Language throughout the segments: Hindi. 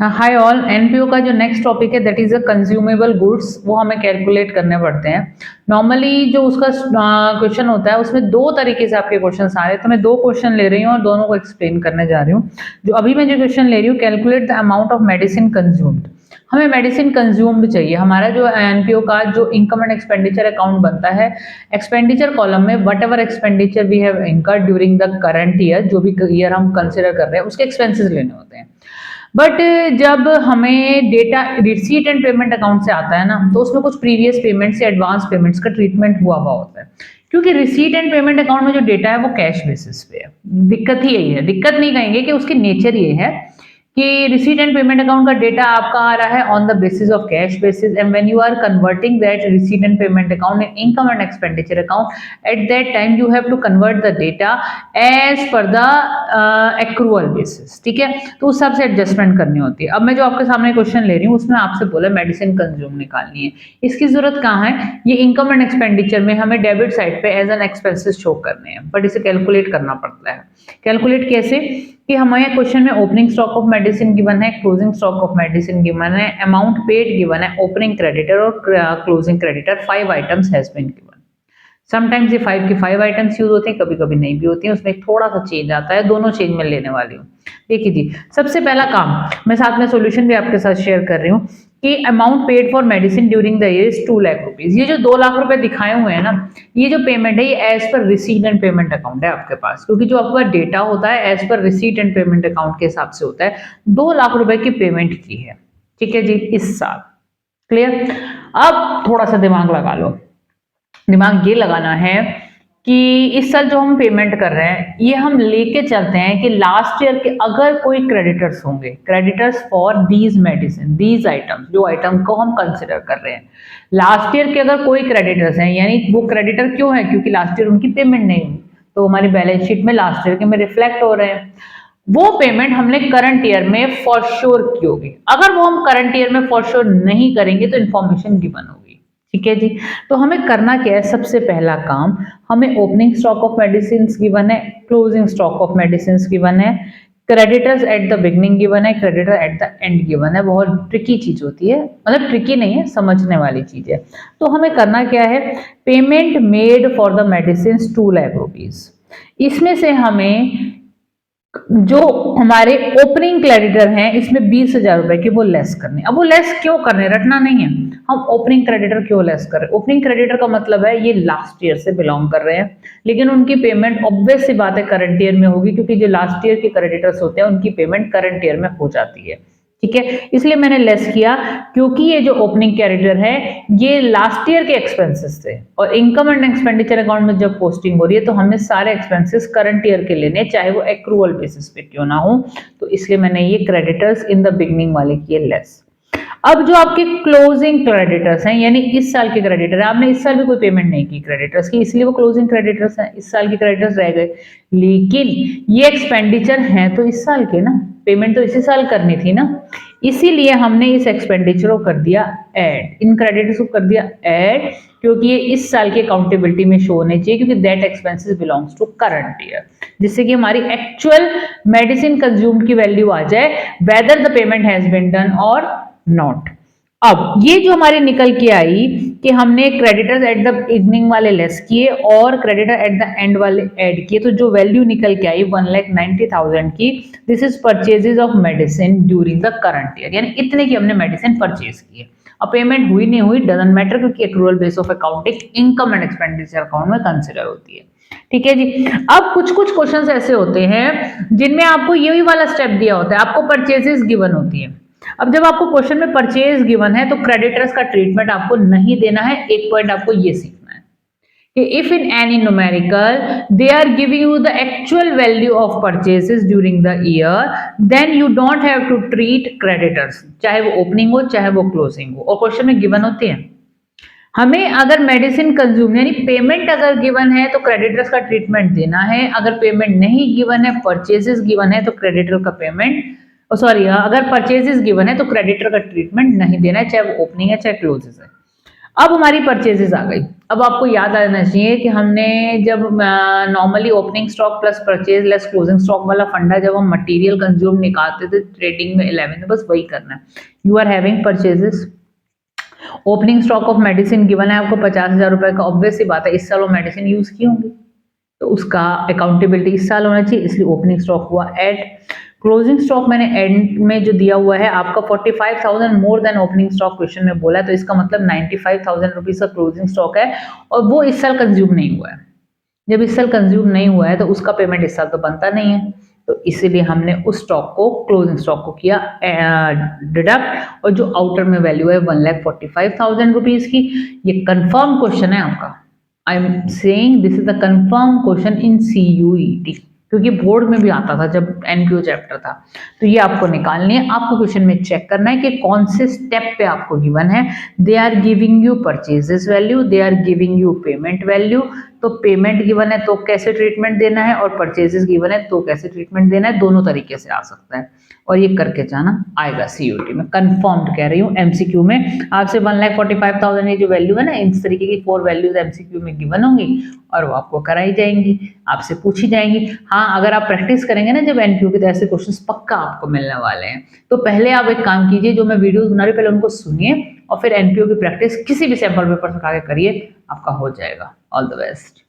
हाँ, हाय ऑल। एनपीओ का जो नेक्स्ट टॉपिक है that is a consumable goods, वो हमें कैलकुलेट करने पड़ते हैं। नॉर्मली जो उसका क्वेश्चन होता है उसमें दो तरीके से आपके क्वेश्चन आ रहे हैं, तो मैं दो क्वेश्चन ले रही हूँ और दोनों को एक्सप्लेन करने जा रही हूँ। जो अभी मैं जो क्वेश्चन ले रही हूँ, calculate the amount of medicine consumed. हमें मेडिसिन कंज्यूम्ड चाहिए। हमारा जो एनपीओ का जो इनकम एंड एक्सपेंडिचर अकाउंट बनता है, एक्सपेंडिचर कॉलम में whatever expenditure we have incurred during the current year, जो भी ईयर हम कंसिडर कर रहे हैं उसके एक्सपेंसेस लेने होते हैं। बट जब हमें data receipt and payment account से आता है ना, तो उसमें कुछ प्रीवियस पेमेंट्स या एडवांस पेमेंट्स का ट्रीटमेंट हुआ हुआ होता है। क्योंकि रिसीट एंड पेमेंट अकाउंट में जो डेटा है वो कैश बेसिस पे है। दिक्कत ही यही है, दिक्कत नहीं कहेंगे कि उसकी नेचर ये है कि रिसीट एंड पेमेंट अकाउंट का डेटा आपका आ रहा है on the basis of cash basis, and when you are converting that receipt and payment account in income and expenditure account, at that time you have to convert the data as per the accrual basis. ठीक है, तो उस हिसाब से एडजस्टमेंट करनी होती है। अब मैं जो आपके सामने क्वेश्चन ले रही हूँ उसमें आपसे बोला मेडिसिन कंज्यूम निकालनी है। इसकी जरूरत कहाँ है? ये इनकम एंड एक्सपेंडिचर में हमें डेबिट साइड पे एज एन एक्सपेंसेस शो करने हैं, बट इसे कैलकुलेट करना पड़ता है। कैलकुलेट कैसे? कि हमारे क्वेश्चन में opening stock of medicine given है, closing stock of medicine given है, अमाउंट पेड गिवन है, ओपनिंग क्रेडिटर और closing creditor, 5 items has been given. Sometimes ये 5 के 5 आइटम्स यूज होते हैं, कभी कभी नहीं भी होती हैं, उसमें थोड़ा सा चेंज आता है। दोनों चेंज में लेने वाली हूँ। देखिए जी, सबसे पहला काम, मैं साथ में सॉल्यूशन भी आपके साथ शेयर कर रही हूँ कि amount paid for medicine during the year is 2 lakh rupees. ये जो 2 लाख रुपए दिखाए हुए हैं ना, ये जो पेमेंट है ये as per receipt and payment account है आपके पास, क्योंकि जो आपका डेटा होता है as per receipt and payment account के हिसाब से होता है। 2 लाख रुपए की पेमेंट की है, ठीक है जी, इस साल। क्लियर? अब थोड़ा सा दिमाग लगा लो। दिमाग ये लगाना है कि इस साल जो हम पेमेंट कर रहे हैं ये हम लेके चलते हैं कि लास्ट ईयर के अगर कोई क्रेडिटर्स होंगे, creditors for these medicine, these items, जो आइटम को हम कंसिडर कर रहे हैं, लास्ट ईयर के अगर कोई क्रेडिटर्स हैं, यानी वो क्रेडिटर क्यों है? क्योंकि लास्ट ईयर उनकी पेमेंट नहीं हुई, तो हमारी बैलेंस शीट में लास्ट ईयर के में रिफ्लेक्ट हो रहे हैं। वो पेमेंट हमने करंट ईयर में फॉर श्योर की होगी। अगर वो हम करंट ईयर में फॉर श्योर नहीं करेंगे तो इन्फॉर्मेशन गिवन होगी। ठीक है जी, तो हमें करना क्या है? सबसे पहला काम, हमें opening stock of medicine given है, closing stock of medicine given है, creditors at the beginning given है, creditor at the end given है। बहुत ट्रिकी चीज होती है, मतलब ट्रिकी नहीं है, समझने वाली चीज है। तो हमें करना क्या है? Payment made for the medicine 2 lakh rupees, इसमें से हमें जो हमारे ओपनिंग क्रेडिटर हैं इसमें 20,000 रुपए की वो लेस करने। अब वो लेस क्यों करने, रटना नहीं है। हम ओपनिंग क्रेडिटर क्यों लेस कर रहे हैं? ओपनिंग क्रेडिटर का मतलब है ये लास्ट ईयर से बिलोंग कर रहे हैं, लेकिन उनकी पेमेंट ऑब्वियस सी बात है करंट ईयर में होगी, क्योंकि जो लास्ट ईयर के क्रेडिटर्स होते हैं उनकी पेमेंट करंट ईयर में हो जाती है। ठीक है, इसलिए मैंने लेस किया, क्योंकि ये जो ओपनिंग कैरेक्टर है ये लास्ट ईयर के एक्सपेंसेस थे, और इनकम एंड एक्सपेंडिचर अकाउंट में जब पोस्टिंग हो रही है तो हमने सारे एक्सपेंसेस करंट ईयर के लेने, चाहे वो एक्रूअल बेसिस पे क्यों ना हो। तो इसलिए मैंने ये क्रेडिटर्स इन द बिगनिंग वाले किए लेस। अब जो आपके क्लोजिंग क्रेडिटर्स हैं, यानी इस साल के क्रेडिटर है, आपने इस साल भी कोई पेमेंट नहीं की क्रेडिटर्स की, इसलिए वो क्लोजिंग क्रेडिटर्स हैं, इस साल के क्रेडिटर्स रह गए। लेकिन ये एक्सपेंडिचर हैं तो इस साल के ना, पेमेंट तो इसी साल करनी थी ना, इसीलिए हमने इस एक्सपेंडिचर को कर दिया ऐड, इन क्रेडिटर्स को कर दिया ऐड, क्योंकि ये इस साल की अकाउंटेबिलिटी में शो होने चाहिए, क्योंकि that expenses belongs to current year, जिससे कि हमारी एक्चुअल मेडिसिन कंज्यूम की वैल्यू आ जाए, whether the payment has been done और नॉट। अब ये जो हमारी निकल के आई कि हमने क्रेडिटर्स एट द बिगनिंग वाले लेस किए और क्रेडिटर एट द एंड वाले ऐड किए, तो जो वैल्यू निकल के आई 1,90,000 की, this is purchases of medicine during the current year, यानी इतने की हमने मेडिसिन परचेज की है। अब पेमेंट हुई नहीं हुई डजंट मैटर, क्योंकि accrual base of accounting income and expenditure account में कंसिडर होती है। ठीक है जी। अब कुछ कुछ क्वेश्चंस ऐसे होते हैं जिनमें आपको यही वाला स्टेप दिया होता है, आपको परचेजेस गिवन होती है। अब जब आपको क्वेश्चन में परचेज गिवन है तो क्रेडिटर्स का ट्रीटमेंट आपको नहीं देना है। एक पॉइंट आपको ये सीखना है कि if in any numerical they are giving you the actual value of purchases during the year, then you don't have to treat creditors, चाहे वो ओपनिंग हो चाहे वो क्लोजिंग हो, और क्वेश्चन में गिवन होती है। हमें अगर मेडिसिन कंज्यूम यानी पेमेंट अगर गिवन है तो क्रेडिटर्स का ट्रीटमेंट देना है, अगर पेमेंट नहीं गिवन है, परचेजेस गिवन है, तो क्रेडिटर का पेमेंट, अगर परचेजेस गिवन है तो क्रेडिटर का ट्रीटमेंट नहीं देना है, चाहे वो ओपनिंग है चाहे क्लोजेस है। अब हमारी परचेजेस आ गई। अब आपको याद आना चाहिए कि हमने जब normally opening stock plus purchase less closing stock वाला फंडा जब हम मटेरियल कंज्यूम निकालते थे ट्रेडिंग में 11 में, बस वही करना है। You are having purchases, opening stock of medicine given है आपको 50,000 रुपए का, ऑब्वियस सी बात है इस साल वो मेडिसिन यूज की होंगी तो उसका अकाउंटेबिलिटी इस साल होना चाहिए, इसलिए ओपनिंग स्टॉक हुआ ऐड। क्लोजिंग स्टॉक मैंने एंड में जो दिया हुआ है आपका 45,000 more than opening stock question में बोला है, तो इसका मतलब 95,000 रुपीज का क्लोजिंग स्टॉक है और वो इस साल कंज्यूम नहीं हुआ है। जब इस साल कंज्यूम नहीं हुआ है तो उसका पेमेंट इस साल तो बनता नहीं है, तो इसीलिए हमने उस स्टॉक को क्लोजिंग स्टॉक को किया डिडक्ट, और जो आउटर में वैल्यू है 1,45,000 रुपीज की। ये कंफर्म क्वेश्चन है आपका। I am saying this is the confirm question in CUET, क्योंकि बोर्ड में भी आता था जब NPO चैप्टर था। तो ये आपको निकालनी है, आपको क्वेश्चन में चेक करना है कि कौन से स्टेप पे आपको गिवन है। They are giving you purchases value, they are giving you payment value, तो पेमेंट गिवन है तो कैसे ट्रीटमेंट देना है और परचेजेस गिवन है तो कैसे ट्रीटमेंट देना है, दोनों तरीके से आ सकता है और ये करके जाना आएगा CUET में, कंफर्म्ड कह रही हूँ। MCQ में आपसे 1,45,000 ये जो वैल्यू है ना, इस तरीके की 4 वैल्यूज MCQ में गिवन होंगी और वो आपको कराई जाएंगी, आपसे पूछी जाएंगी। हाँ, अगर आप प्रैक्टिस करेंगे ना जब NPO के, तो ऐसे क्वेश्चन पक्का आपको मिलने वाले हैं। तो पहले आप एक काम कीजिए, जो मैं वीडियोस बना रही हूँ पहले उनको सुनिए और फिर NPO की प्रैक्टिस किसी भी सैंपल पेपर से उठा के करिए, आपका हो जाएगा। All the best.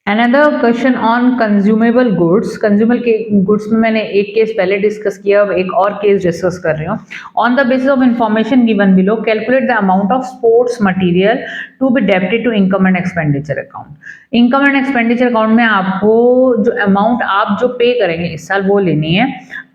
Another question on consumable goods. Consumer के गुड्स में मैंने एक केस पहले डिस्कस किया, अब एक और केस डिस्कस कर रही हूँ। On the basis of information given below calculate the amount of sports material to be debited to income and expenditure account. Income and expenditure account में आपको जो अमाउंट आप जो पे करेंगे इस साल वो लेनी है।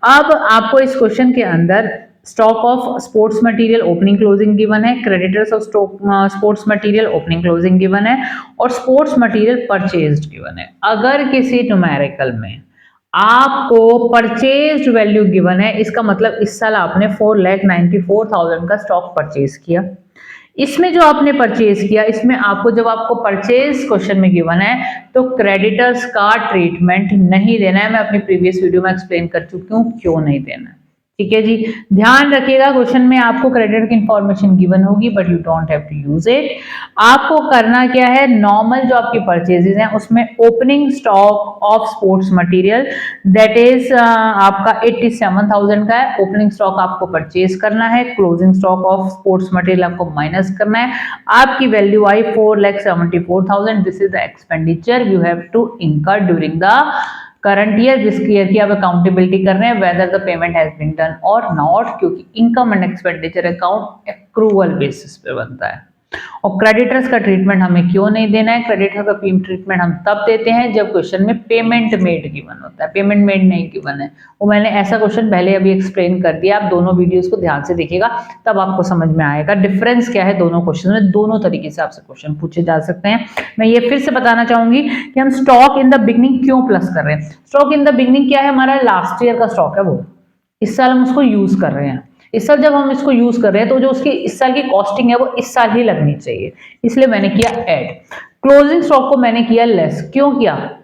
अब आपको इस क्वेश्चन के अंदर stock of sports material opening closing given है, creditors of stock sports material opening closing given है और स्पोर्ट्स मटेरियल परचेज्ड गिवन है। अगर किसी न्यूमेरिकल में आपको परचेज्ड वैल्यू गिवन है, इसका मतलब इस साल आपने 4,94,000 का स्टॉक परचेज किया। इसमें जो आपने परचेज किया, इसमें आपको जब आपको परचेज क्वेश्चन में गिवन है तो क्रेडिटर्स का ट्रीटमेंट नहीं देना है। मैं अपनी प्रीवियस वीडियो में एक्सप्लेन कर चुकी हूँ क्यों नहीं देना है। ठीक है जी, ध्यान रखिएगा क्वेश्चन में आपको क्रेडिटर की इंफॉर्मेशन गिवन होगी but you don't have to use it. आपको करना क्या है, नॉर्मल जो आपकी परचेजेस हैं उसमें opening stock of sports material that is आपका 87,000 का है, ओपनिंग स्टॉक आपको परचेज करना है, closing stock of sports material आपको माइनस करना है। आपकी वैल्यू आई 4,74,000। This is the expenditure you have to incur during the current year, जिस ईयर की आप अकाउंटेबिलिटी कर रहे हैं, whether the payment has been done और नॉट, क्योंकि income and expenditure account accrual basis पे बनता है। और क्रेडिटर्स का ट्रीटमेंट हमें क्यों नहीं देना है, क्रेडिटर का ट्रीटमेंट हम तब देते हैं जब क्वेश्चन में पेमेंट मेड गिवन होता है, पेमेंट मेड नहीं गिवन है। वो मैंने ऐसा क्वेश्चन पहले अभी एक्सप्लेन कर दिया, आप दोनों वीडियोस को ध्यान से देखिएगा तब आपको समझ में आएगा डिफरेंस क्या है दोनों क्वेश्चन में। दोनों तरीके से आपसे क्वेश्चन पूछे जा सकते हैं। मैं ये फिर से बताना चाहूंगी कि हम स्टॉक इन द बिगनिंग क्यों प्लस कर रहे हैं। स्टॉक इन द बिगनिंग क्या है, हमारा लास्ट ईयर का स्टॉक है, वो इस साल हम उसको यूज कर रहे हैं। इस साल जब हम इसको यूज कर रहे हैं तो जो उसकी इस साल की कॉस्टिंग है वो इस साल ही लगनी चाहिए, इसलिए मैंने किया ऐड। क्लोजिंग स्टॉक को मैंने किया लेस। क्यों किया,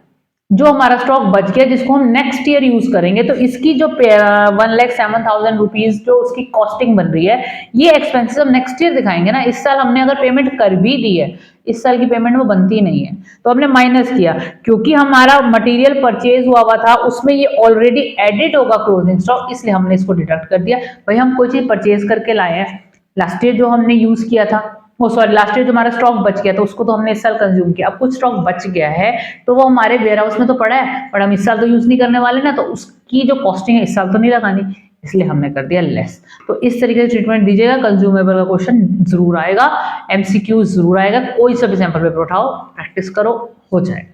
जो हमारा स्टॉक बच गया जिसको हम नेक्स्ट ईयर यूज करेंगे, तो इसकी जो 1,07,000 रुपीज जो उसकी कॉस्टिंग बन रही है, ये एक्सपेंसिव हम नेक्स्ट ईयर दिखाएंगे ना। इस साल हमने अगर पेमेंट कर भी दी है, इस साल की पेमेंट वो बनती नहीं है, तो हमने माइनस किया। क्योंकि हमारा मटेरियल परचेज हुआ था उसमें ये ऑलरेडी एडिट होगा क्लोजिंग स्टॉक, इसलिए हमने इसको डिडक्ट कर दिया। भाई हम कोई चीज परचेज करके लाए हैं, लास्ट ईयर जो हमने यूज किया था, वो सॉरी लास्ट ईयर जो हमारा स्टॉक बच गया था उसको तो हमने इस साल कंज्यूम किया। अब कुछ स्टॉक बच गया है तो वो हमारे वेयर हाउस में तो पड़ा है, पर हम इस साल तो यूज नहीं करने वाले ना, तो उसकी जो कॉस्टिंग है इस साल तो नहीं लगानी, इसलिए हमने कर दिया लेस। तो इस तरीके से ट्रीटमेंट दीजिएगा। कंज्यूमेबल का क्वेश्चन जरूर आएगा, MCQ जरूर आएगा। कोई सा भी सैंपल पेपर उठाओ, प्रैक्टिस करो, हो जाएगा।